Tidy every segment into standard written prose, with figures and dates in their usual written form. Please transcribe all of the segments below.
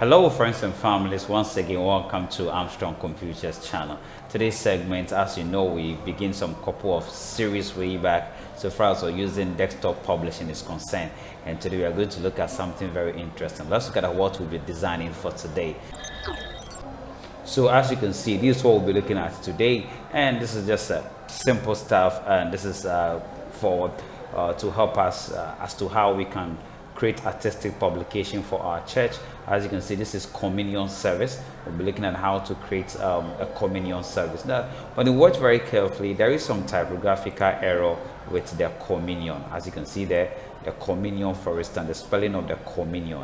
Hello friends and families, once again welcome to Armstrong Computers channel. Today's segment, as you know, we begin some couple of series way back so far as we're using desktop publishing is concerned, and today we are going to look at something very interesting. Let's look at what we'll be designing for today. So as you can see, this is what we'll be looking at today, and this is just simple stuff, and this is for to help us as to how we can create artistic publication for our church. As you can see, this is communion service. We'll be looking at how to create a communion service. Now, when you watch very carefully, there is some typographical error with the communion. As you can see there, the communion, for instance, the spelling of the communion,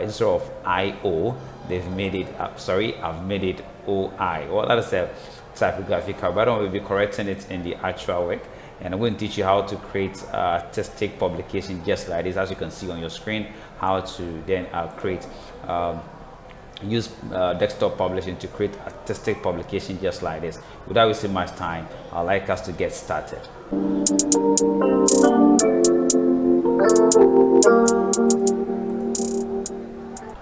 instead of I-O, they've made it, I've made it O-I. Well, that is a typographical, but I will be correcting it in the actual work. And I'm going to teach you how to create artistic publication just like this, as you can see on your screen, how to then use desktop publishing to create artistic publication just like this. Without wasting much time, I'd like us to get started.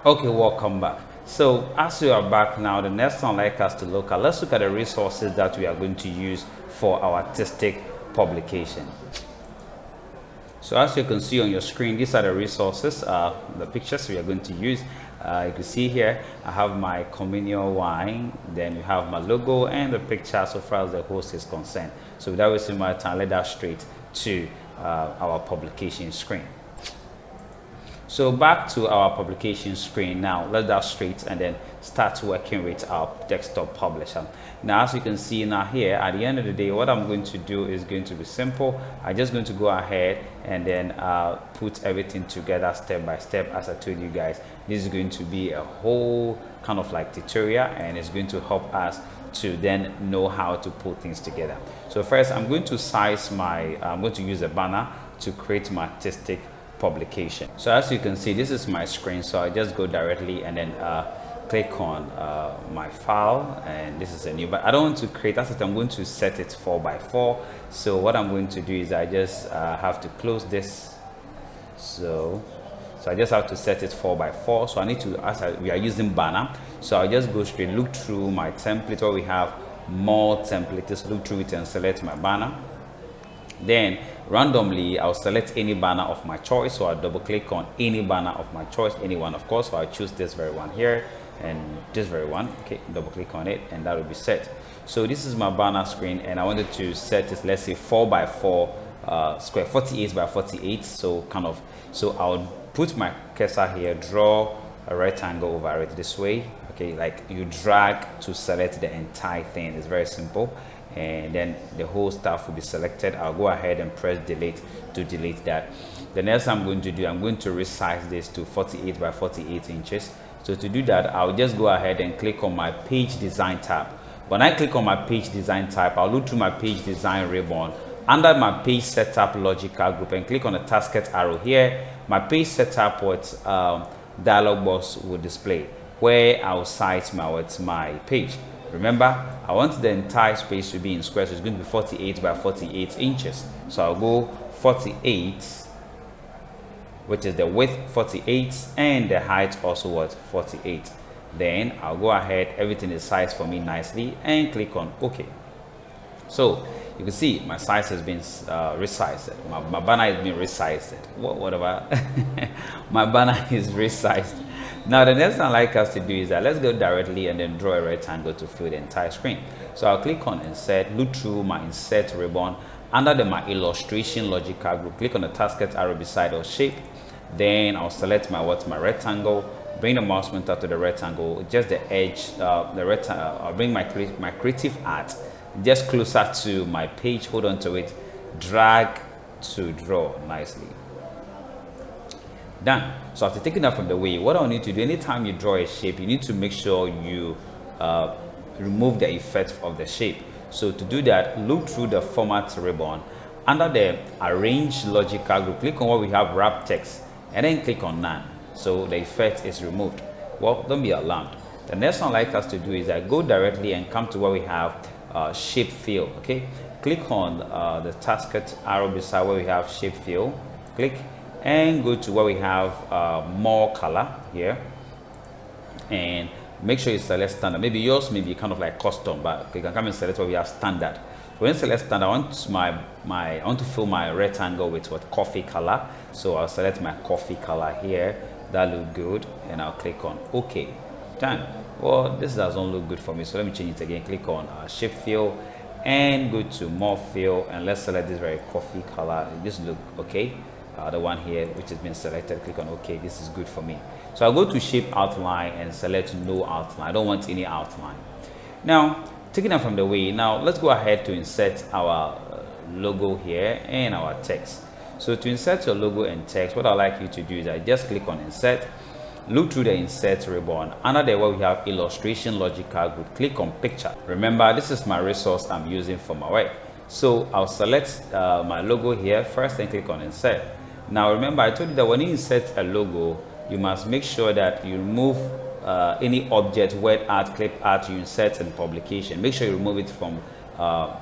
Okay, welcome back. So as we are back now, the next one I'd like us to look at, let's look at the resources that we are going to use for our artistic publication. So as you can see on your screen, these are the resources, the pictures we are going to use. You can see here I have my communion wine, then you have my logo and the picture so far as the host is concerned. So without wasting my time, let's go straight to our publication screen. So back to our publication screen now, let's go straight and then start working with our desktop publisher. Now, as you can see now here, at the end of the day, what I'm going to do is going to be simple. I'm just going to go ahead and then put everything together step by step. As I told you guys, this is going to be a whole kind of like tutorial, and it's going to help us to then know how to put things together. So first, I'm going to I'm going to use a banner to create my artistic publication. So as you can see, this is my screen, so I just go directly and then click on my file, and this is a new, but I don't want to create, that's it, I'm going to set it 4x4. So what I'm going to do is I just have to close this. So I just have to set it 4x4. So I need to, we are using banner, so I just go straight, look through my template where we have more templates, look through it and select my banner. Then randomly I'll select any banner of my choice, so I'll double click on any banner of my choice, anyone of course. So I'll choose this very one here and this very one. Okay, double click on it and that will be set. So this is my banner screen, and I wanted to set it, let's say 4x4 square, 48x48. So I'll put my cursor here, draw a rectangle over it this way. Okay, like you drag to select the entire thing. It's very simple, and then the whole stuff will be selected. I'll go ahead and press delete to delete that. The next I'm going to do, I'm going to resize this to 48x48 inches. So to do that, I'll just go ahead and click on my page design tab. When I click on my page design tab, I'll look through my page design ribbon under my page setup logical group and click on the tasket arrow here. My page setup dialog box will display where I'll cite my page. Remember, I want the entire space to be in squares, so it's going to be 48x48 inches. So I'll go 48, which is the width 48, and the height also was 48. Then I'll go ahead, everything is sized for me nicely, and click on OK. So you can see my size has been resized. My banner has been resized. Whatever. My banner is resized. Now the next thing I'd like us to do is that let's go directly and then draw a rectangle to fill the entire screen. So I'll click on insert, look through my insert ribbon under my illustration logical group, click on the tasket arrow beside our shape. Then I'll select my rectangle, bring the mouse pointer to the rectangle, just the edge, the rectangle. I'll bring my creative art just closer to my page, hold on to it, drag to draw nicely. Done. So after taking that from the way, what I need to do, anytime you draw a shape, you need to make sure you remove the effect of the shape. So to do that, look through the format ribbon under the arrange logical group, click on where we have wrap text and then click on none. So the effect is removed. Well, don't be alarmed. The next one I'd like us to do is that go directly and come to where we have shape fill. Okay, click on the tasket arrow beside where we have shape fill, click and go to where we have more color here. and make sure you select standard. Maybe yours may be kind of like custom, but you can come and select what we have standard. When you select standard, I want to fill my rectangle with what coffee color. So I'll select my coffee color here. That look good, and I'll click on OK. Done. Well, this doesn't look good for me, so let me change it again. Click on shape fill and go to more fill, and let's select this very coffee color. This look okay. The one here which has been selected, click on OK. This is good for me. So I'll go to shape outline and select no outline. I don't want any outline. Now, taking that from the way, now let's go ahead to insert our logo here and our text. So to insert your logo and text, what I'd like you to do is I just click on insert, look through the insert ribbon. Under there where we have illustration logical group, click on picture. Remember, this is my resource I'm using for my work. So I'll select my logo here first and click on insert. Now remember, I told you that when you insert a logo, you must make sure that you remove any object, word art, clip art you insert in publication. Make sure you remove it from,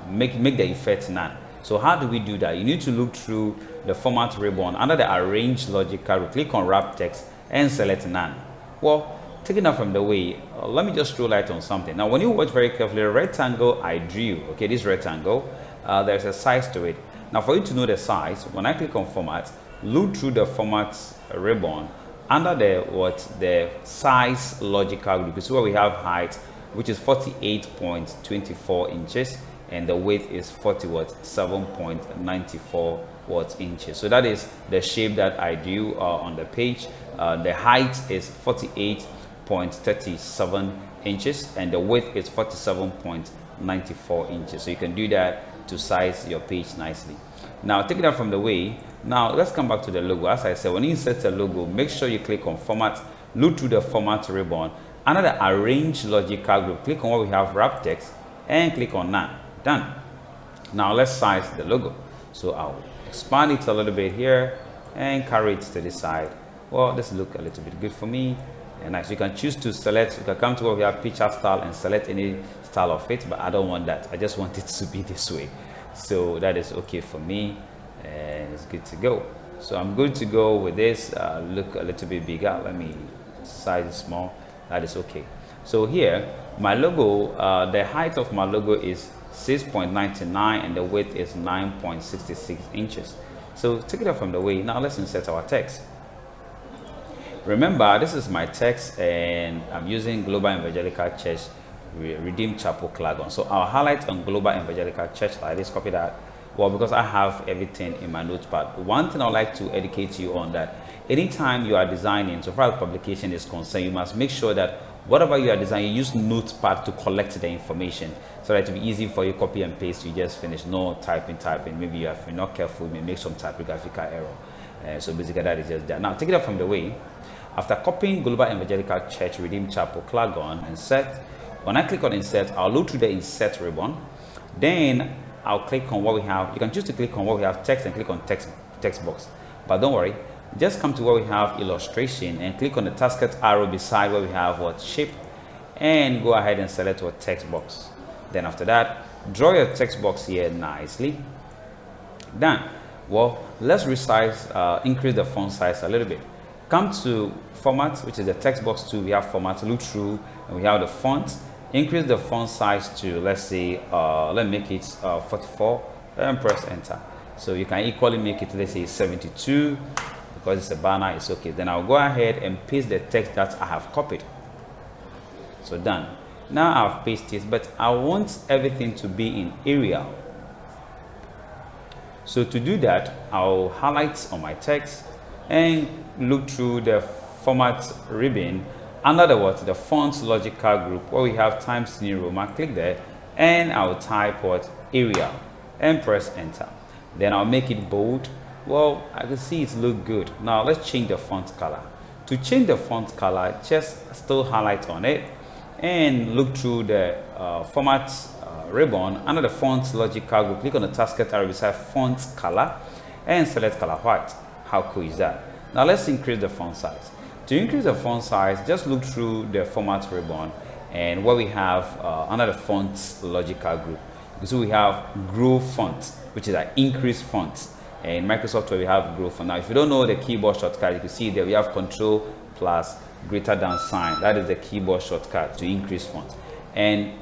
make the effect none. So how do we do that? You need to look through the format ribbon. Under the arrange logical, click on wrap text and select none. Well, taking that from the way, let me just throw light on something. Now when you watch very carefully, the rectangle I drew, okay, this rectangle, there's a size to it. Now for you to know the size, when I click on format, look through the format ribbon. Under the size logical group, you see where we have height, which is 48.24 inches, and the width is 7.94 inches. So that is the shape that I do on the page. The height is 48.37 inches, and the width is 47.94 inches. So you can do that to size your page nicely. Now taking that from the way, now let's come back to the logo. As I said, when you insert a logo, make sure you click on format, look through the format ribbon. Under the arrange logical group, click on where we have wrap text and click on none. Done. Now let's size the logo. So I'll expand it a little bit here and carry it to the side. Well, this look a little bit good for me. And nice. You can choose to select, you can come to where we have picture style and select any style of it, but I don't want that. I just want it to be this way. So that is okay for me, and it's good to go. So I'm good to go with this. Look a little bit bigger. Let me size it small. That is okay. So here, my logo, the height of my logo is 6.99 and the width is 9.66 inches. So take it up from the way. Now let's insert our text. Remember, this is my text and I'm using Global Evangelical Church Redeemed Chapel Clagon. So I'll highlight on Global Evangelical Church like this, copy that. Well, because I have everything in my notepad. One thing I'd like to educate you on, that anytime you are designing, so far as publication is concerned, you must make sure that whatever you are designing, you use notepad to collect the information so that it will be easy for you, copy and paste, you just finish, no typing. Maybe you're not careful, you may make some typographical error. So basically that is just that. Now take it up from the way. After copying Global Evangelical Church Redeemed Chapel Clagon and set, when I click on insert, I'll look through the insert ribbon. Then I'll click on what we have. You can choose to click on what we have text and click on text box. But don't worry, just come to where we have illustration and click on the tasked arrow beside where we have what shape, and go ahead and select what text box. Then after that, draw your text box here nicely. Done. Well, let's resize, increase the font size a little bit. Come to format, which is the text box 2. We have format, look through, and we have the font. Increase the font size to, let's say, let's make it 44 and press enter. So you can equally make it, let's say 72, because it's a banner, it's okay. Then I'll go ahead and paste the text that I have copied. So done. Now I've pasted it, but I want everything to be in Arial. So to do that, I'll highlight on my text and look through the format ribbon. Under the font logical group where we have Times New Roman, click there and I'll type what Arial and press enter. Then I'll make it bold. Well, I can see it look good. Now let's change the font color. To change the font color, just still highlight on it and look through the format ribbon. Under the font logical group, click on the tasked arrow beside font color and select color white. How cool is that? Now let's increase the font size. To increase the font size, just look through the format ribbon and what we have under the font logical group. So we have grow font, which is an increase font. And in Microsoft Word, we have grow font. Now, if you don't know the keyboard shortcut, you can see there we have Control plus greater than sign. That is the keyboard shortcut to increase font. And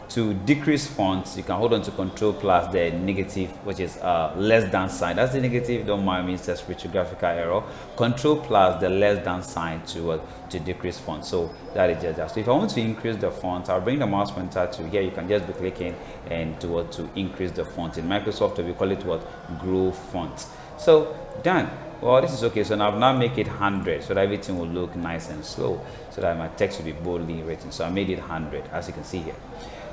to decrease fonts, you can hold on to Control plus the negative, which is less than sign. That's the negative. Don't mind me, it says graphical error. Control plus the less than sign to decrease font. So that is just that. So if I want to increase the font, I'll bring the mouse pointer to here. You can just be clicking and to increase the font. In Microsoft, we call it grow font. So done. Well, this is okay. So now I've now make it 100 so that everything will look nice and slow, so that my text will be boldly written. So I made it 100, as you can see here.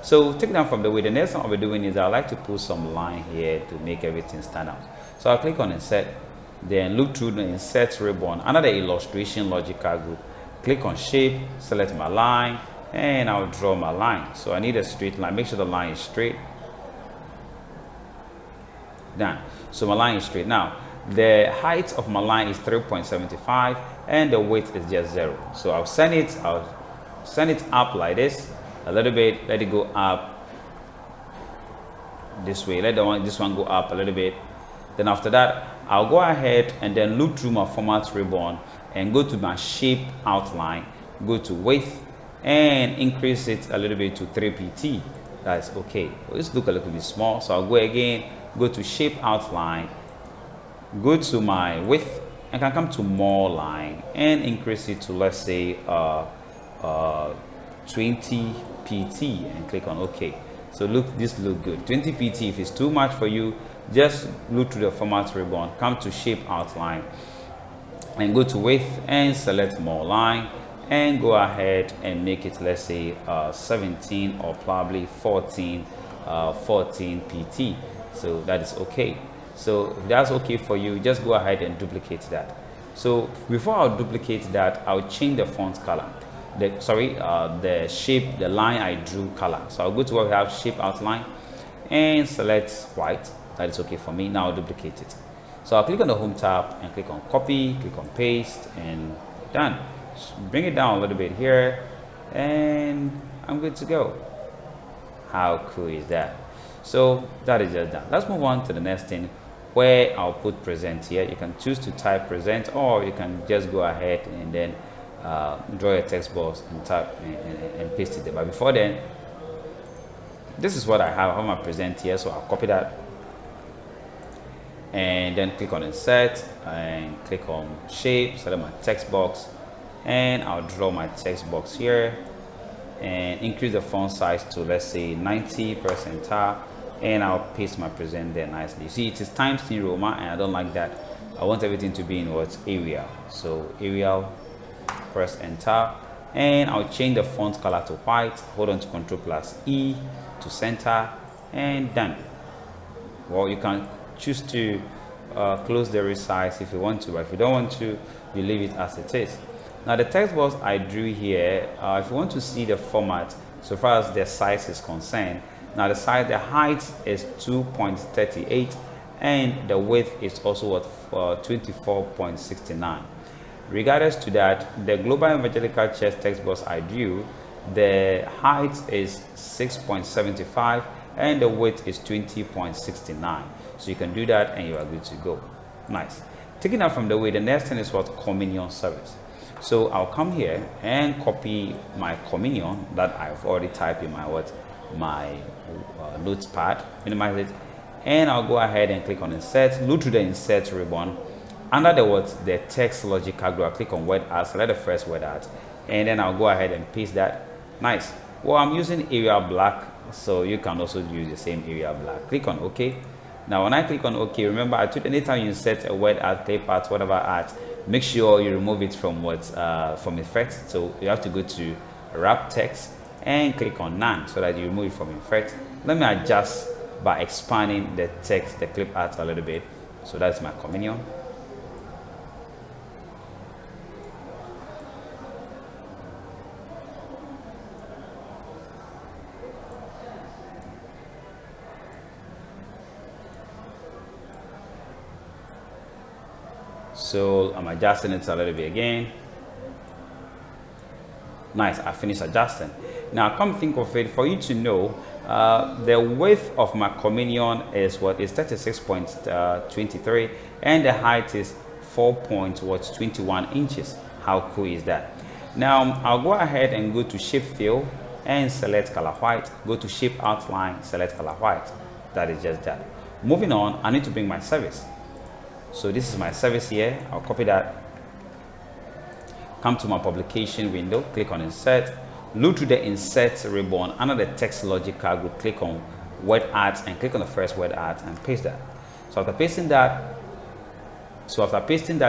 So take down from the way, the next thing I'll be doing is I like to put some line here to make everything stand out. So I'll click on insert, then look through the insert ribbon under the illustration logical group. Click on shape, select my line, and I'll draw my line. So I need a straight line. Make sure the line is straight. Done. So my line is straight. Now the height of my line is 3.75 and the width is just 0. So I'll send it up like this a little bit, let it go up this way, let this one go up a little bit. Then after that, I'll go ahead and then look through my format ribbon and go to my shape outline, go to width and increase it a little bit to 3pt. That's okay. This look a little bit small, so I'll go again, go to shape outline, go to my width and can come to more line and increase it to, let's say 20 pt and click on OK. So this look good. 20 pt. If it's too much for you, just look to the format ribbon, come to shape outline and go to width and select more line and go ahead and make it, let's say 17 or probably 14 pt. So that is okay. So if that's okay for you, just go ahead and duplicate that. So before I'll duplicate that, I'll change the font color. The shape, the line I drew color. So I'll go to where we have shape outline and select white. That is okay for me. Now I'll duplicate it. So I'll click on the home tab and click on copy, click on paste, and done. Bring it down a little bit here and I'm good to go. How cool is that? So that is just done. Let's move on to the next thing, where I'll put present here. You can choose to type present, or you can just go ahead and then draw a text box and type and paste it there. But before then, this is what I have. I have my present here, so I'll copy that and then click on insert and click on shape, select my text box, and I'll draw my text box here and increase the font size to, let's say 90 percentile, and I'll paste my present there nicely. See, it is Times New Roman and I don't like that. I want everything to be in Arial. So Arial, press enter, and I'll change the font color to white. Hold on to Control plus E to center, and done. Well, you can choose to close the resize if you want to, but if you don't want to, you leave it as it is. Now the text box I drew here, if you want to see the format so far as the size is concerned, now the height is 2.38 and the width is also 24.69. Regardless to that, the Global Evangelical Church text box I drew, the height is 6.75 and the width is 20.69. So you can do that and you are good to go. Nice. Taking that from the way, the next thing is communion service. So I'll come here and copy my communion that I've already typed in my notepad, minimize it, and I'll go ahead and click on insert, look to the insert ribbon. Under the text logical group, I'll click on word art, select the first word art, and then I'll go ahead and paste that. Nice. Well, I'm using Arial black, so you can also use the same Arial black. Click on OK. Now when I click on OK, remember I told anytime you insert a word art, clip art, whatever art, make sure you remove it from from effect. So you have to go to wrap text and click on none so that you remove it from effect. Let me adjust by expanding the text, the clip art a little bit. So that's my communion. So I'm adjusting it a little bit again. Nice, I finished adjusting. Now come think of it, for you to know, the width of my communion is 36.23 and the height is 4.21 inches. How cool is that? Now I'll go ahead and go to shape fill and select color white, go to shape outline, select color white. That is just that. Moving on, I need to bring my service. So this is my service here. I'll copy that, come to my publication window, click on insert, look through the insert ribbon under the text logic group, click on word art and click on the first word art and paste that. So after pasting that,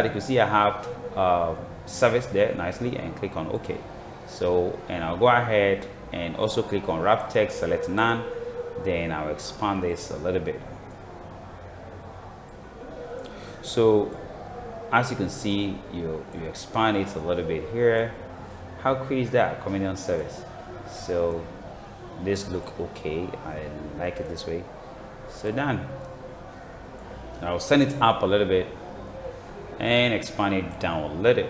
you can see I have service there nicely, and click on OK. So, and I'll go ahead and also click on wrap text, select none, then I'll expand this a little bit. So as you can see, you expand it a little bit here. How cool is that? Communion service. So this look okay. I like it this way. So done. I'll send it up a little bit and expand it down a little.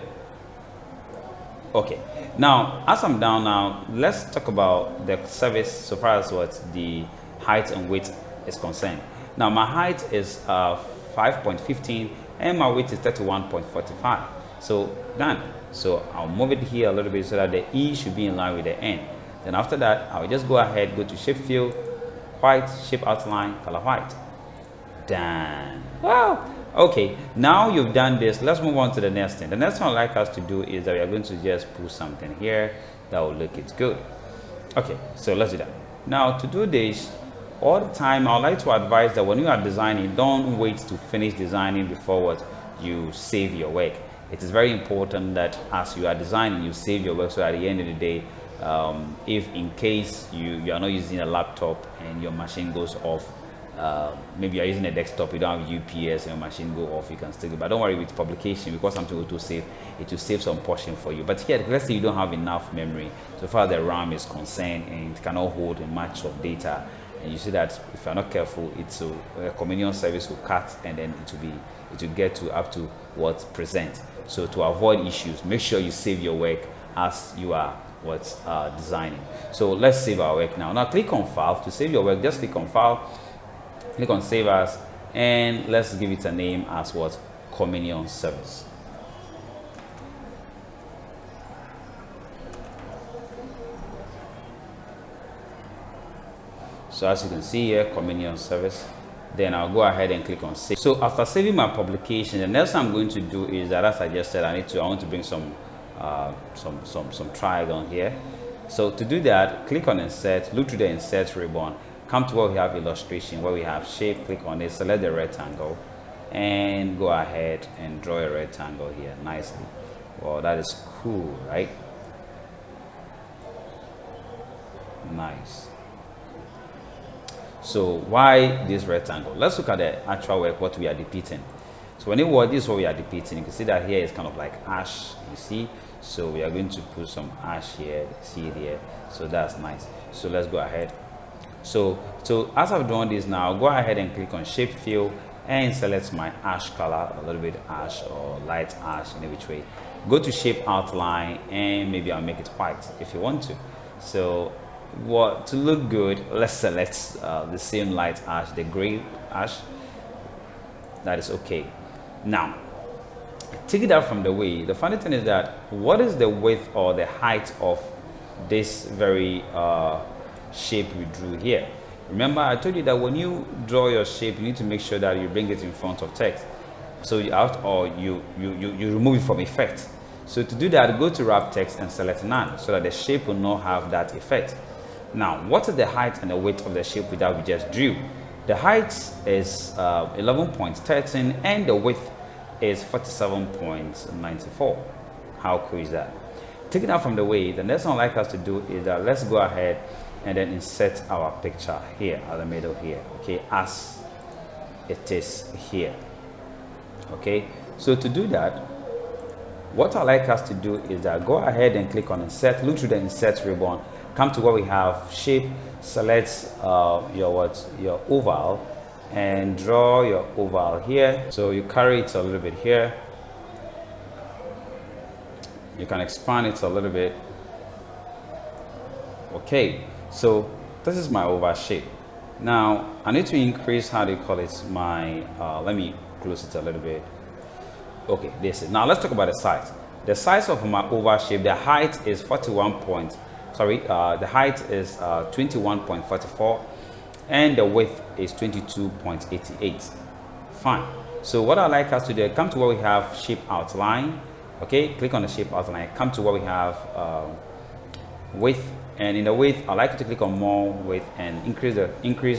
Okay, now as I'm down now, let's talk about the service so far as what the height and width is concerned. Now my height is 5.15 and my width is 31.45. So done. So I'll move it here a little bit so that the E should be in line with the N. Then after that, I'll just go ahead, go to shape fill, white, shape outline, color white. Done. Wow. Okay, now you've done this, let's move on to the next thing. The next one I'd like us to do is that we are going to just put something here that will look it good. Okay, so let's do that. Now to do this, all the time I'd like to advise that when you are designing, don't wait to finish designing before what you save your work. It is very important that as you are designing, you save your work, so at the end of the day, if in case you are not using a laptop and your machine goes off, maybe you're using a desktop, you don't have UPS and your machine go off, you can still go. But don't worry with publication, because something will save, it will save some portion for you. But here, let's say you don't have enough memory so far as the RAM is concerned, and it cannot hold a much of data, and you see that if you're not careful, it's a communion service will cut, and then it will get to up to what's present. So to avoid issues, make sure you save your work as you are designing. So let's save our work now. Now click on file to save your work. Just click on file, click on save as, and let's give it a name as what? Communion service. So as you can see here, communion service. Then I'll go ahead and click on save. So after saving my publication, the next thing I'm going to do is that, as I just said, I want to bring some triangle here. So to do that, click on insert, look through the insert ribbon, come to where we have illustration, where we have shape, click on it, select the rectangle, and go ahead and draw a rectangle here nicely. Well, that is cool, right? Nice. So why this rectangle? Let's look at the actual work, what we are depicting. So when this is what we are depicting, you can see that here is kind of like ash, you see. So we are going to put some ash here, see it here. So that's nice. So let's go ahead. So as I've drawn this now, I'll go ahead and click on shape fill and select my ash color, a little bit ash or light ash in which way. Go to shape outline, and maybe I'll make it white if you want to. So to look good, let's select the same light ash, the gray ash. That is okay. Now take it out from the way. The funny thing is that what is the width or the height of this very shape we drew here? Remember, I told you that when you draw your shape, you need to make sure that you bring it in front of text. So you remove it from effect. So to do that, go to wrap text and select none, so that the shape will not have that effect. Now, what is the height and the width of the shape that we just drew? The height is 11.13 and the width is 47.94. How cool is that? Taking out from the way, the next one I'd like us to do is that let's go ahead and then insert our picture here at the middle here, okay, as it is here. Okay, so to do that, what I'd like us to do is that go ahead and click on insert, look through the insert ribbon, come to where we have shape, select your oval, and draw your oval here. So you carry it a little bit here, you can expand it a little bit. Okay, so this is my oval shape. Now I need to increase, how do you call it, my let me close it a little bit. Okay, this is, now let's talk about the size. The size of my oval shape, the height is 21.44, and the width is 22.88. Fine. So what I like us to do, come to where we have shape outline. Okay, click on the shape outline, come to where we have width, and in the width I like you to click on more width and increase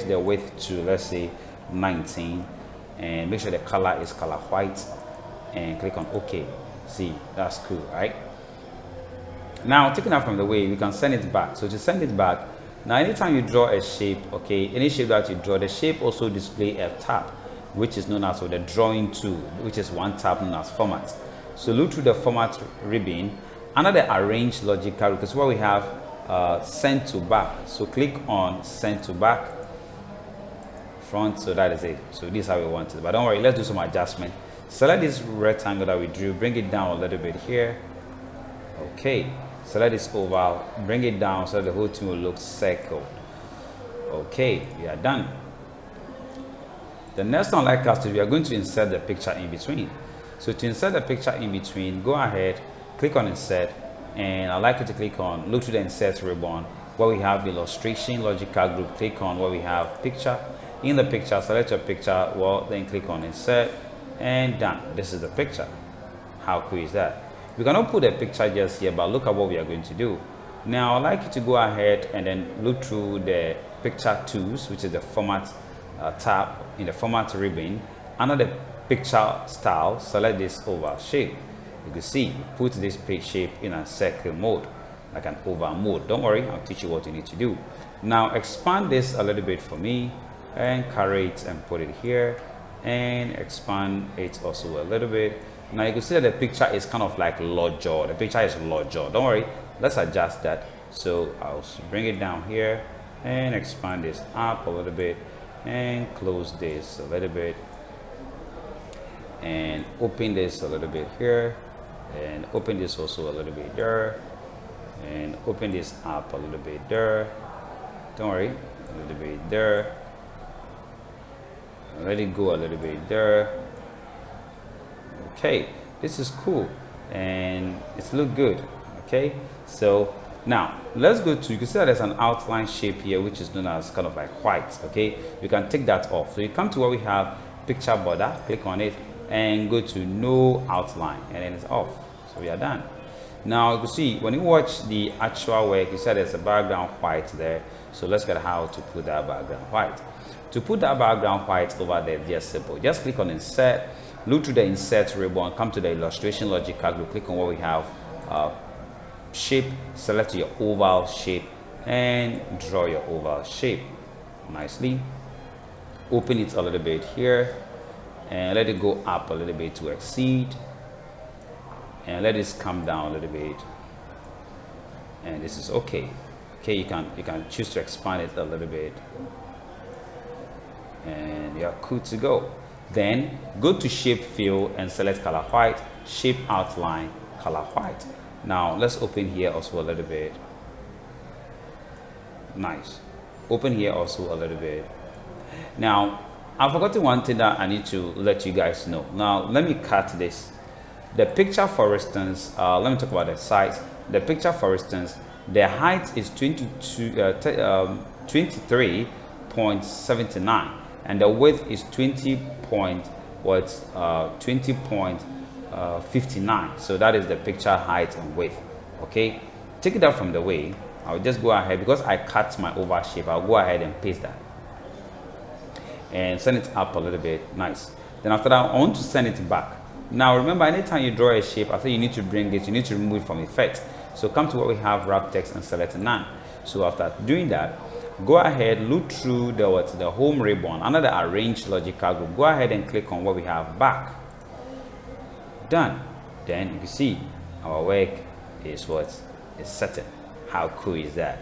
the width to, let's say, 19, and make sure the color is color white, and click on OK. See, that's cool, right? Now, taking that from the way, we can send it back. So to send it back, now anytime you draw a shape, okay, any shape that you draw, the shape also display a tab, which is known as the drawing tool, which is one tab known as format. So look through the format ribbon under the arrange logical, because where we have send to back. So click on send to back front. So that is it. So this is how we want it, but don't worry, let's do some adjustment. Select this rectangle that we drew, bring it down a little bit here. Okay, select this oval, bring it down so the whole thing will look circled. Okay, we are done. The next one, like us to, we are going to insert the picture in between. So to insert the picture in between, go ahead, click on insert, and I'd like you to click on, look to the insert ribbon where we have illustration logical group. Click on where we have picture. In the picture, select your picture, well, then click on insert, and done. This is the picture. How cool is that? We cannot put a picture just here, but look at what we are going to do. Now I'd like you to go ahead and then look through the picture tools, which is the format tab in the format ribbon. Under the picture style, select this oval shape. You can see, put this page shape in a circle mode, like an oval mode. Don't worry, I'll teach you what you need to do. Now expand this a little bit for me, and carry it and put it here, and expand it also a little bit. Now you can see that the picture is kind of like larger. The picture is larger. Don't worry, let's adjust that. So I'll bring it down here and expand this up a little bit, and close this a little bit, and open this a little bit here, and open this also a little bit there, and open this up a little bit there. Don't worry, a little bit there. Let it go a little bit there. Okay, this is cool and it's look good. Okay, so now let's go to, you can see that there's an outline shape here which is known as kind of like white. Okay, you can take that off. So you come to where we have picture border, click on it and go to no outline, and then it's off. So we are done. Now you can see when you watch the actual work, you said there's a background white there. So let's look at how to put that background white. To put that background white over there, just simple. Just click on insert, look to the insert ribbon, come to the illustration logical group, click on where we have shape, select your oval shape and draw your oval shape nicely. Open it a little bit here and let it go up a little bit to exceed, and let this come down a little bit, and this is okay. Okay, you can choose to expand it a little bit, and you're good to go. Then go to shape fill and select color white, shape outline, color white. Now let's open here also a little bit. Nice. Open here also a little bit. Now I've forgotten one thing that I need to let you guys know. Now let me cut this. The picture, for instance, let me talk about the size. The picture, for instance, the height is 23.79 and the width is 20.59. So that is the picture height and width. Okay, take it out from the way. I'll just go ahead, because I cut my oval shape, I'll go ahead and paste that and send it up a little bit. Nice. Then after that, I want to send it back. Now remember, anytime you draw a shape, after you need to bring it, you need to remove it from effect. So come to where we have wrap text and select none. So after doing that, go ahead, look through the home ribbon under the arrange logical group. Go ahead and click on where we have back. Done. Then you can see our work is what is certain. How cool is that?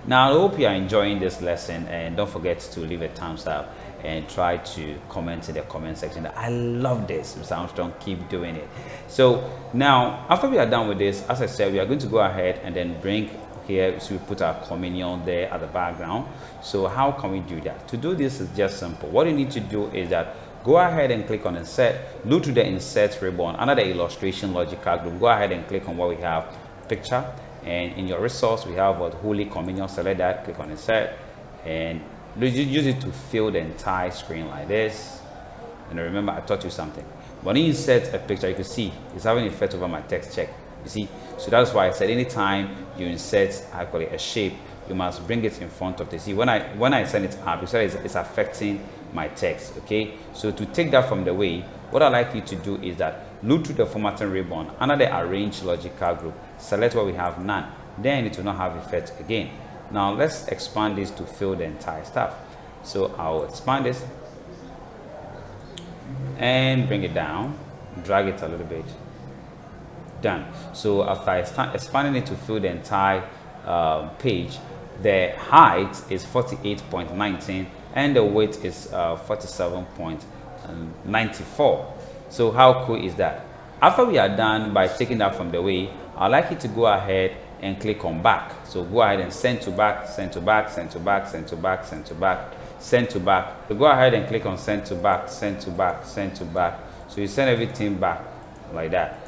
Now I hope you are enjoying this lesson, and don't forget to leave a thumbs up and try to comment in the comment section that I love this, Mr. Armstrong, keep doing it. So now after we are done with this, as I said, we are going to go ahead and then bring here, so we put our communion there at the background. So how can we do that? To do this is just simple. What you need to do is that go ahead and click on insert. Look to the insert ribbon under the illustration logical group. Go ahead and click on what we have, picture, and in your resource we have what Holy Communion. Select that, click on insert, and use it to fill the entire screen like this. And remember, I taught you something. When you insert a picture, you can see it's having an effect over my text check. You see, so that's why I said anytime you insert actually a shape, you must bring it in front of the. See, when I send it up, you said it's affecting my text. Okay, so to take that from the way, what I like you to do is that look to the formatting ribbon under the arrange logical group, select what we have, none, then it will not have effect again. Now let's expand this to fill the entire stuff. So I'll expand this and bring it down, drag it a little bit, done. So after I start expanding it to fill the entire page, the height is 48.19 and the width is 47.94. so how cool is that? After we are done by taking that from the way, I'd like you to go ahead and click on back. So go ahead and send to back, send to back, send to back, send to back, send to back, send to back. So go ahead and click on send to back, send to back, send to back. So you send everything back like that.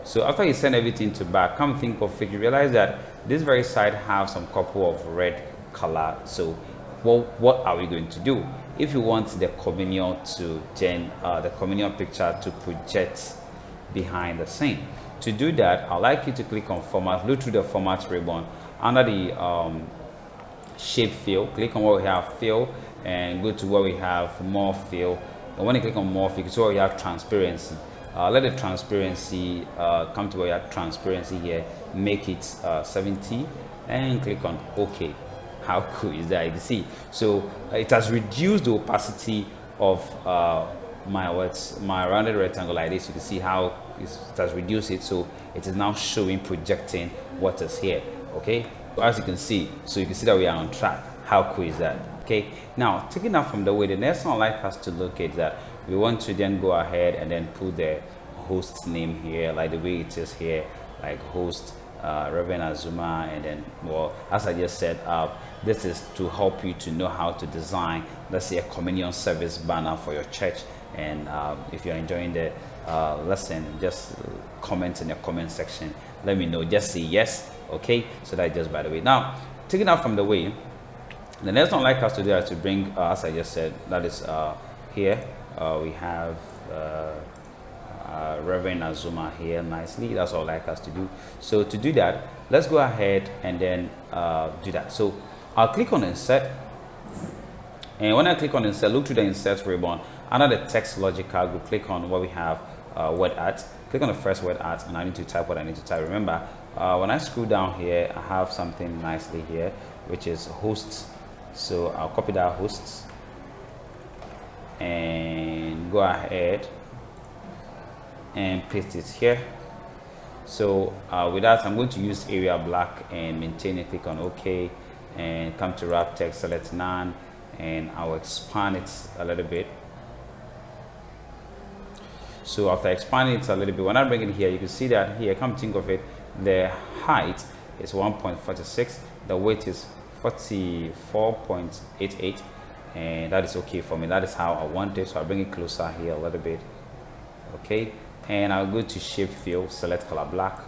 So after you send everything to back, come think of it, you realize that this very side has some couple of red color. So what are we going to do? If you want the communion to the communion picture to project behind the scene, to do that, I'd like you to click on format, look through the format ribbon under the shape fill, click on where we have fill and go to where we have more fill. And when you click on more fill, you see where we have transparency. Let the transparency come to where you have transparency here, make it 70 and click on OK. How cool is that? You can see, so it has reduced the opacity of my rounded rectangle like this. You can see how it has reduced it, so it is now showing, projecting what is here. Okay, so as you can see, that we are on track. How cool is that? Okay, now taking that from the way, the next one I'd like us to look at that we want to then go ahead and then put the host name here like the way it is here, like host Reverend Azuma, and then, well, as I just said, this is to help you to know how to design, let's say, a communion service banner for your church. And if you're enjoying the lesson, just comment in the comment section, let me know, just say yes. Okay, so that just by the way. Now taking that from the way, the next one I'd like us to do is to bring, as I just said, that is here we have Reverend Azuma here nicely. That's all I'd like us to do. So to do that, let's go ahead and then do that. So I'll click on insert, and when I click on insert, look to the insert ribbon under the text logical group, click on what we have, word art, click on the first word art, and I need to type what I need to type. Remember, when I scroll down here, I have something nicely here which is hosts. So I'll copy that hosts and go ahead and paste it here. So with that, I'm going to use area black and maintain it. Click on OK and come to wrap text, select none, and I'll expand it a little bit. So after expanding it a little bit, when I bring it here, you can see that here, come think of it, the height is 1.46, the weight is 44.88, and that is okay for me. That is how I want it. So I'll bring it closer here a little bit. Okay, and I'll go to shape fill, select color black,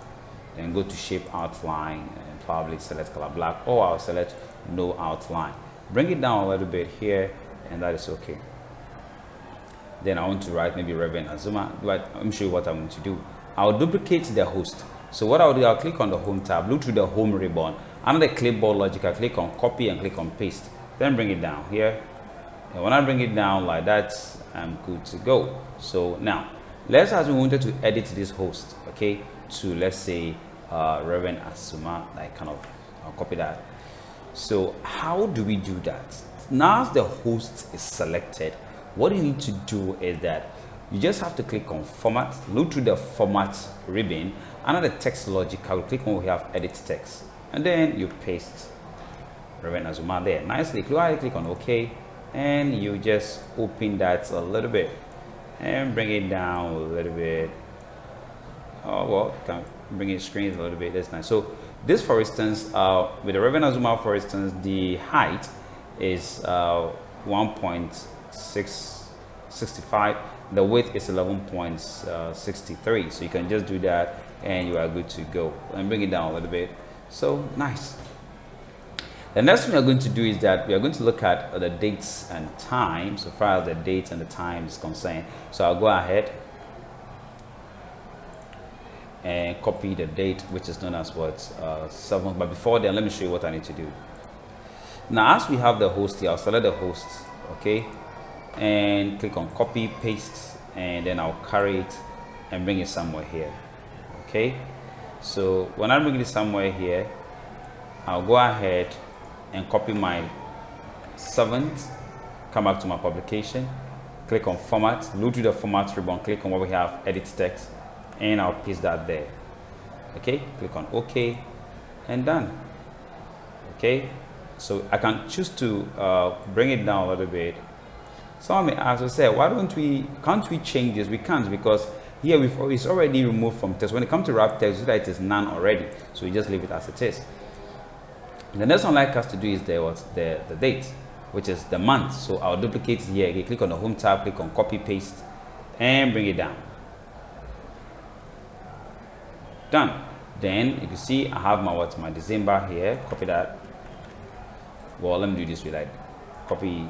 and go to shape outline and probably select color black, or I'll select no outline. Bring it down a little bit here, and that is okay. Then I want to write maybe Reverend Azuma, but I'm sure what I'm going to do. I'll duplicate the host. So what I'll do, I'll click on the home tab, look through the home ribbon. Under the clipboard logic, I click on copy and click on paste. Then bring it down here. And when I bring it down like that, I'm good to go. So now, let's as we wanted to edit this host, okay, to let's say Reverend Azuma, like kind of, I'll copy that. So how do we do that? Now as the host is selected, what you need to do is that you just have to click on format, look through the format ribbon, under the text logic, I will click on where we have edit text, and then you paste Reverend Azuma there nicely. Click on OK, and you just open that a little bit and bring it down a little bit. Oh well, can bring it screen a little bit. That's nice. So this, for instance, with the Reverend Azuma, for instance, the height is 1.6 11.65. The width is 11.63. So you can just do that and you are good to go. And bring it down a little bit. So nice. The next thing we are going to do is that we are going to look at the dates and time, so far as the dates and the time is concerned. So I'll go ahead and copy the date, which is known as what 7th. But before then, let me show you what I need to do. Now, as we have the host here, I'll select the host, okay, and click on copy, paste, and then I'll carry it and bring it somewhere here, okay. So when I bring it somewhere here, I'll go ahead and copy my 7th, come back to my publication, click on format, look to the format ribbon, click on where we have edit text, and I'll paste that there. Okay, click on OK and done. Okay, so I can choose to bring it down a little bit. Someone may ask, why can't we change this? We can't, because here it's already removed from text. When it comes to wrap text, you see that it is none already, so we just leave it as it is. The next one I'd like us to do is the date, which is the month. So I'll duplicate it here. You click on the home tab, click on copy, paste, and bring it down. Done. Then you can see I have my December here. Copy that. Well, let me do this with copy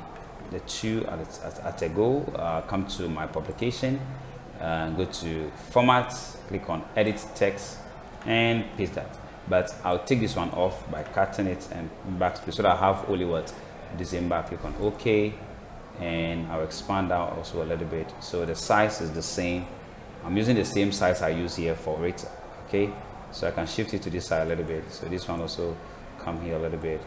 the two at a go. Come to my publication, go to format, click on edit text, and paste that. But I'll take this one off by cutting it and backspace so that I have only December. Click on OK, and I'll expand out also a little bit. So the size is the same. I'm using the same size I use here for it. Okay, so I can shift it to this side a little bit. So this one also come here a little bit.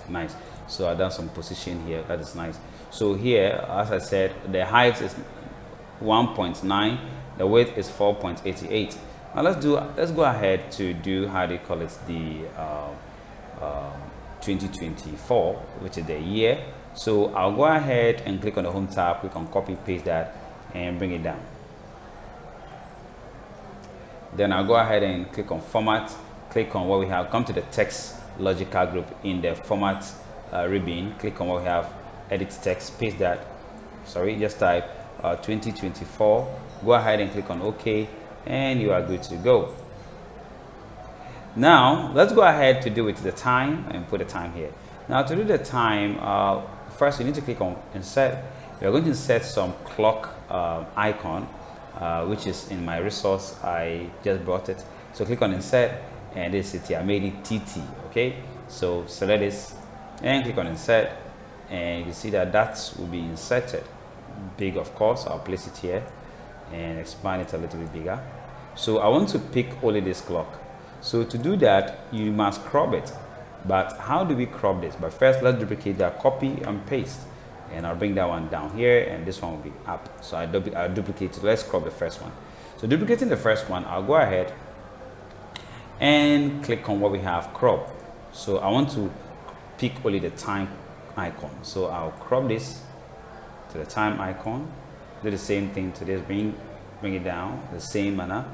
Nice. So I've done some position here. That is nice. So here, as I said, the height is 1.9. The width is 4.88. Now let's go ahead to do, how do you call it, the 2024, which is the year. So I'll go ahead and click on the home tab, click on copy, paste that, and bring it down. Then I'll go ahead and click on format, click on what we have, come to the text logical group in the format ribbon, click on what we have, edit text, paste that, just type 2024, go ahead and click on OK, and you are good to go. Now let's go ahead to do with the time and put the time here. Now to do the time, first you need to click on insert. We're going to insert some clock icon, which is in my resource. I just brought it. So click on insert, and this is here. I made it TT. Okay, so select this and click on insert, and you see that will be inserted. Big, of course. I'll place it here and expand it a little bit bigger. So I want to pick only this clock. So to do that, you must crop it. But how do we crop this? But first, let's duplicate that, copy and paste, and I'll bring that one down here, and this one will be up. So I'll duplicate it. Let's crop the first one. So duplicating the first one, I'll go ahead and click on what we have, crop. So I want to pick only the time icon. So I'll crop this to the time icon. Do the same thing to this, bring it down the same manner.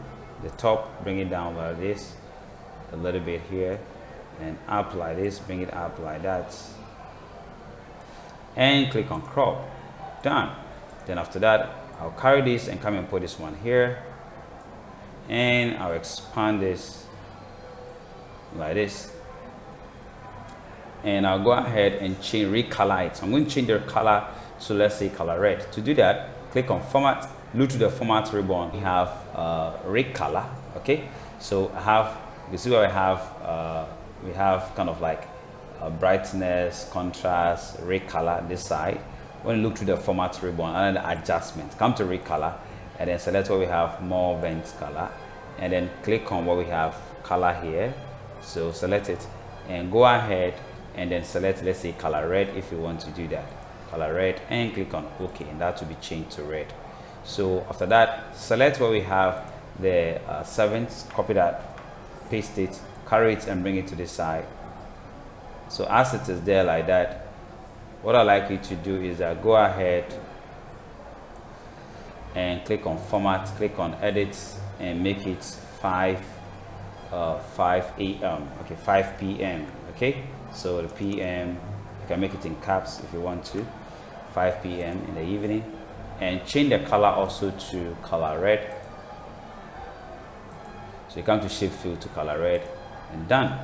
The top, bring it down like this, a little bit here, and up like this, bring it up like that, and click on crop. Done. Then after that, I'll carry this and come and put this one here, and I'll expand this like this, and I'll go ahead and recolor it. So I'm going to change the color, so let's say color red. To do that, click on format, look to the format ribbon. We have red color. Okay, so I have, you see where we have kind of like brightness, contrast, red color this side. When you look to the format ribbon and the adjustment, come to red color, and then select where we have more vent color, and then click on what we have color here. So select it and go ahead and then select, let's say color red, if you want to do that, color red, and click on OK, and that will be changed to red. So after that, select where we have the 7th, copy that, paste it, carry it, and bring it to this side. So as it is there like that, what I like you to do is go ahead and click on format, click on edit, and make it 5 a.m. Okay, 5 p.m. Okay, so the p.m. you can make it in caps if you want to. 5 p.m. in the evening, and change the color also to color red. So you come to shape fill to color red, and done.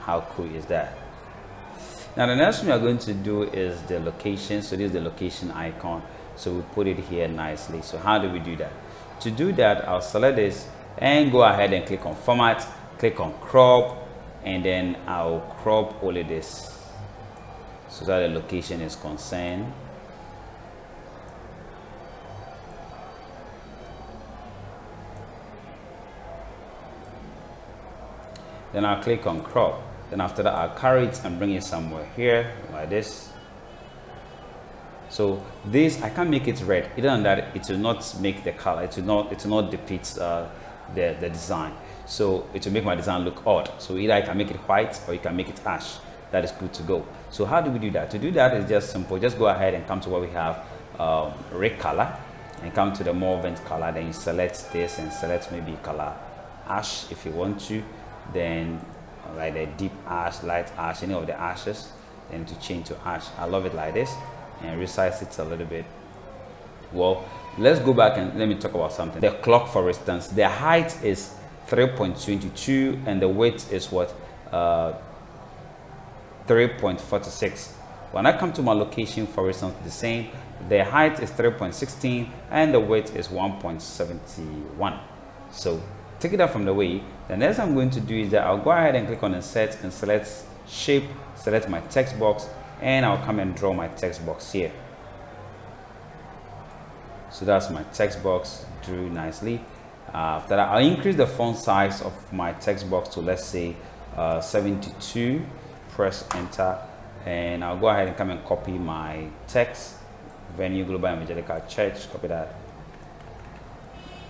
How cool is that? Now the next thing we are going to do is the location. So this is the location icon, so we put it here nicely. So how do we do that? To do that, I'll select this and go ahead and click on format, click on crop, and then I'll crop all of this so that the location is concerned. Then I'll click on crop. Then after that, I'll carry it and bring it somewhere here like this. So this, I can't make it red. Other than that, it will not make the color. It will not depict the design. So it will make my design look odd. So either I can make it white or you can make it ash. That is good to go. So how do we do that? To do that is just simple. Just go ahead and come to where we have red color, and come to the movement color. Then you select this and select maybe color ash if you want to. Then like the deep ash, light ash, any of the ashes, then to change to ash. I love it like this, and resize it a little bit. Well, let's go back and let me talk about something. The clock, for instance, the height is 3.22 and the width is what, 3.46. When I come to my location, for instance, the same, the height is 3.16 and the width is 1.71. So take it out from the way. The next I'm going to do is that I'll go ahead and click on insert and select shape, select my text box, and I'll come and draw my text box here. So that's my text box, drew nicely. After that, I'll increase the font size of my text box to, let's say, 72. Press enter, and I'll go ahead and come and copy my text, Venue Global Evangelical Church, copy that.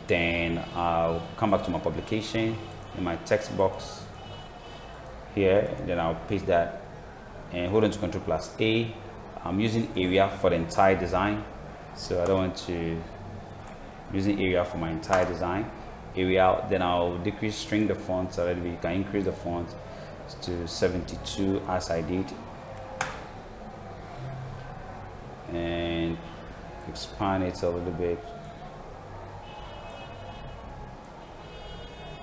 Then I'll come back to my publication in my text box here, and then I'll paste that and hold on to Ctrl+A. I'm using area for the entire design, so I don't want to using area for my entire design. Area, then I'll decrease string the font so that we can increase the font to 72 as I did, and expand it a little bit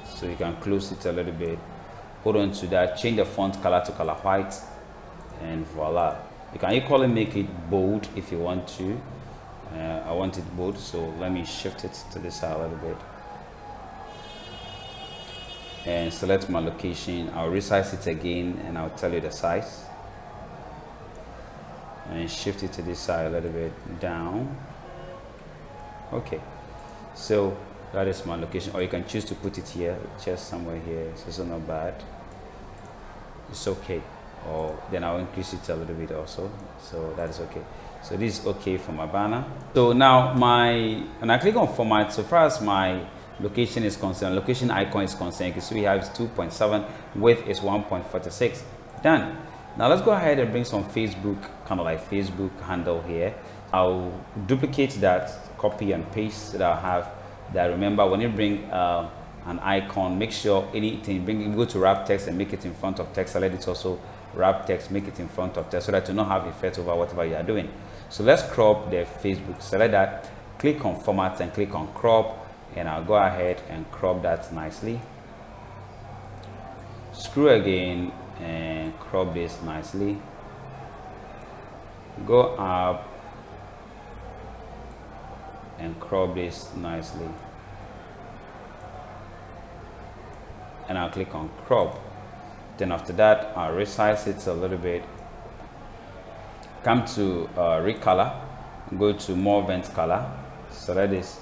so you can close it a little bit. Hold on to that, change the font color to color white, and voila. You can equally make it bold if you want to. I want it bold, so let me shift it to this side a little bit and select my location. I'll resize it again and I'll tell you the size, and shift it to this side a little bit down. Okay, so that is my location, or you can choose to put it here, just somewhere here. So it's not bad, it's okay. Or then I'll increase it a little bit also, so that is okay. So this is okay for my banner. So now and I click on format. So far as my location is concerned, location icon is concerned, you can see we have 2.7, width is 1.46. Done. Now let's go ahead and bring some Facebook, kind of like Facebook handle here. I'll duplicate that, copy and paste so that I have that. Remember, when you bring an icon, make sure anything, go to wrap text and make it in front of text. Select it also, wrap text, make it in front of text so that you don't have effect over whatever you are doing. So let's crop the Facebook. Select that, click on format and click on crop, and I'll go ahead and crop that nicely. Screw again and crop this nicely. Go up and crop this nicely, and I'll click on crop. Then after that, I'll resize it a little bit. Come to recolor, go to more vent color, select this,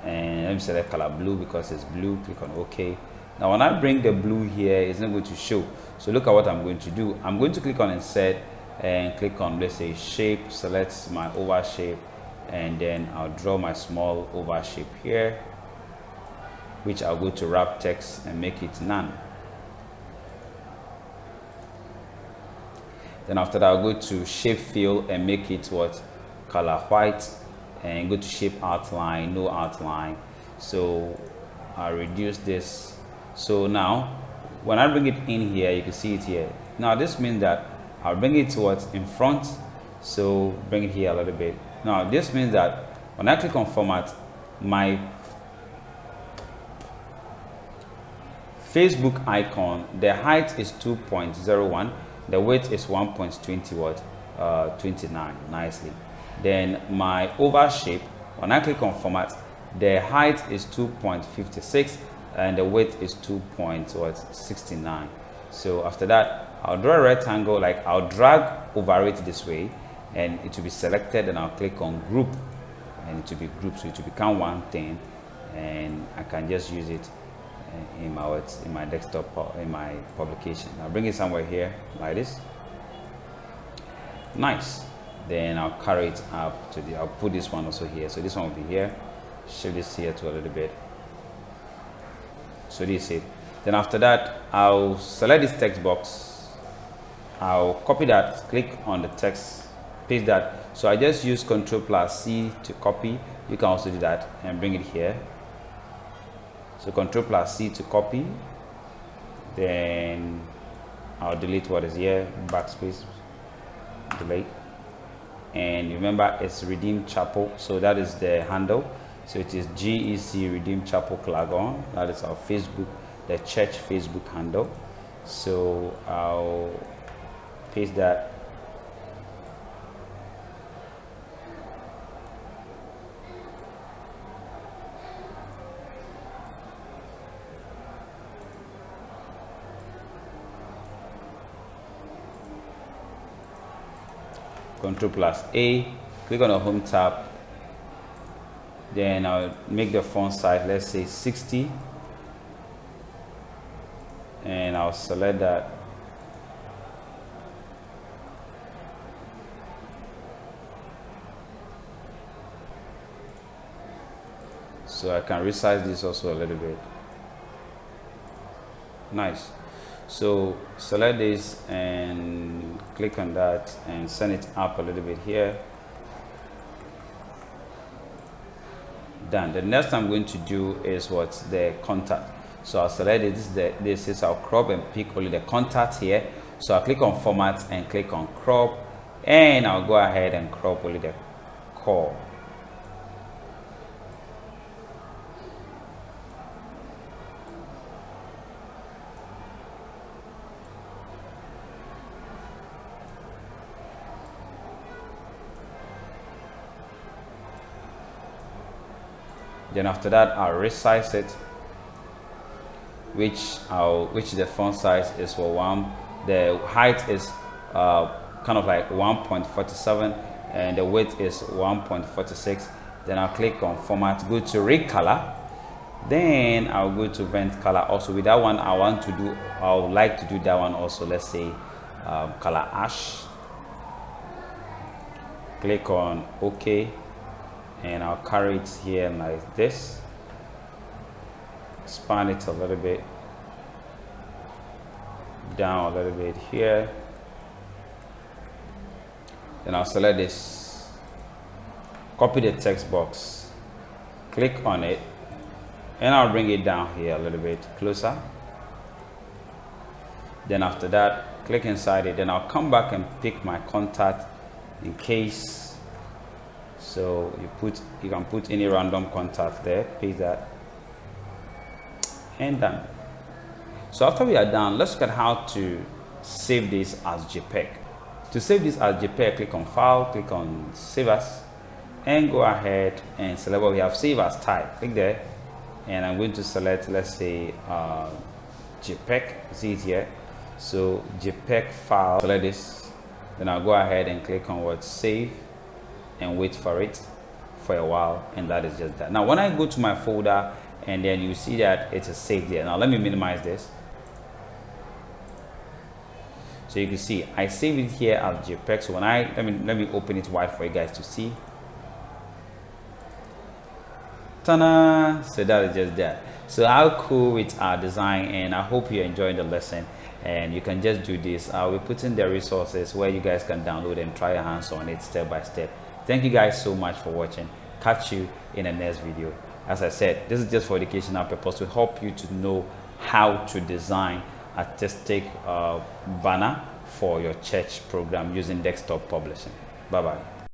and let me select color blue because it's blue. Click on OK. Now when I bring the blue here, it's not going to show. So look at what I'm going to do. I'm going to click on insert and click on, let's say, shape, select my oval shape, and then I'll draw my small oval shape here, which I'll go to wrap text and make it none. Then after that, I'll go to shape fill and make it what, color white, and go to shape outline, no outline. So I'll reduce this. So now when I bring it in here, you can see it here. Now this means that I'll bring it to what, in front. So bring it here a little bit, Now this means that when I click on format, my Facebook icon, the height is 2.01, the width is 1.20 what 29 nicely. Then my oval shape, when I click on format, the height is 2.56 and the width is 2.69. So after that, I'll draw a rectangle, like I'll drag over it this way and it will be selected, and I'll click on group and it will be grouped, so it will become one thing, and I can just use it in my desktop, in my publication. I'll bring it somewhere here like this. Nice. Then I'll carry it up to I'll put this one also here, so this one will be here. Shift this here to a little bit, so this is it. Then after that, I'll select this text box, I'll copy that, click on the text, paste that. So I just use Ctrl+C to copy. You can also do that and bring it here. So Ctrl+C to copy, then I'll delete what is here, backspace, delete. And remember, it's Redeem Chapel, so that is the handle. So it is GEC Redeem Chapel Clagon. That is our Facebook, the church Facebook handle. So I'll paste that. Ctrl+A, click on the home tab, then I'll make the font size, let's say 60, and I'll select that. So I can resize this also a little bit. Nice. So select this and click on that and send it up a little bit here. Done. The next I'm going to do is what's the contact. So I'll select it. This is I'll crop and pick only the contact here. So I'll click on format and click on crop, and I'll go ahead and crop only the core. Then after that, I'll resize it, which the font size is for one. The height is kind of like 1.47 and the width is 1.46. Then I'll click on format, go to recolor. Then I'll go to vent color. Also with that one, I would like to do that one also. Let's say color ash. Click on OK. And I'll carry it here like this, expand it a little bit, down a little bit here. Then I'll select this, copy the text box, click on it, and I'll bring it down here a little bit closer. Then after that, click inside it. Then I'll come back and pick my contact in case. So you can put any random contact there, paste that, and done. So after we are done, let's look at how to save this as JPEG. To save this as JPEG, click on File, click on Save As, and go ahead and select what we have, Save As Type. Click there, and I'm going to select, let's say JPEG. See it here. So JPEG file. Select this. Then I'll go ahead and click on what, Save, and wait for it for a while, and that is just that. Now when I go to my folder, and then you see that it is saved there. Now let me minimize this, so you can see I save it here as JPEG. So when let me open it wide for you guys to see. Ta-da! So that is just that. So how cool with our design, and I hope you're enjoying the lesson. And you can just do this. I will put in the resources where you guys can download and try your hands on it step by step. Thank you guys so much for watching. Catch you in the next video. As I said, this is just for educational purpose to help you to know how to design artistic banner for your church program using desktop publishing. Bye bye.